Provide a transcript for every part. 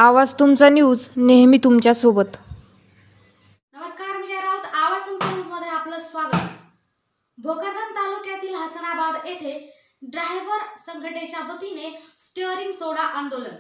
आवाज तुमचा न्यूज नेहमी तुमच्या सोबत। नमस्कार, मी जय राऊत। आवाज तुमच्या न्यूजमध्ये आपलं स्वागत। भोकरदन तालुक्यातील हसनाबाद येथे ड्रायव्हर संघटनेच्या वतीने स्टीअरिंग सोडा आंदोलन।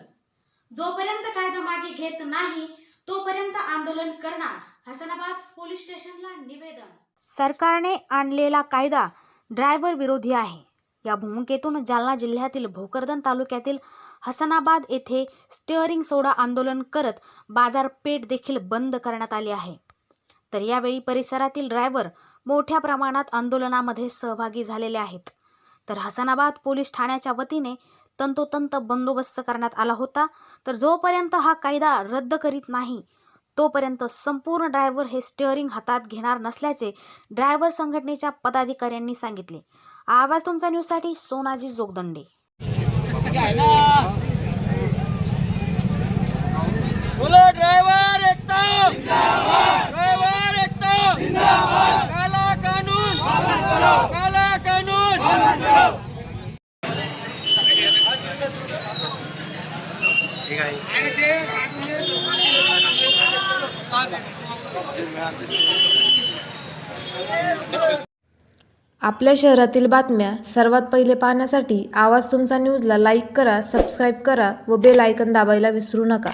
जोपर्यंत कायदा मागे घेत नाही तोपर्यंत आंदोलन करणार, हसनाबाद पोलीस स्टेशनला निवेदन। सरकारने आणलेला कायदा ड्रायव्हर विरोधी आहे, या भूमिकेतून जालना जिल्ह्यातील भोकरदन तालुक्यातील हसनाबाद येथे स्टीअरिंग सोडा आंदोलन करत बाजारपेठ देखील बंद करण्यात आली आहे। तर यावेळी परिसरातील ड्रायव्हर मोठ्या प्रमाणात आंदोलनामध्ये सहभागी झालेले आहेत। तर हसनाबाद पोलीस ठाण्याच्या वतीने तंतोतंत बंदोबस्त करण्यात आला होता। तर जोपर्यंत हा कायदा रद्द करीत नाही तोपर्यंत संपूर्ण ड्रायव्हर हे स्टीअरिंग हातात घेणार नसल्याचे ड्रायव्हर संघटनेच्या पदाधिकाऱ्यांनी सांगितले। आवाज तुमचा न्यूजसाठी सोनाजी जोगदंडे। बोलो ड्राइवर एकदम जिंदाबाद, ड्राइवर एकदम जिंदाबाद, काला कानून पालन करो, काला कानून पालन करो। आपल्या शहरातील बातम्या सर्वात पहिले पाहण्यासाठी आवाज तुमचा न्यूजला लाईक करा, सबस्क्राईब करा व बेल आयकॉन दाबायला विसरू नका।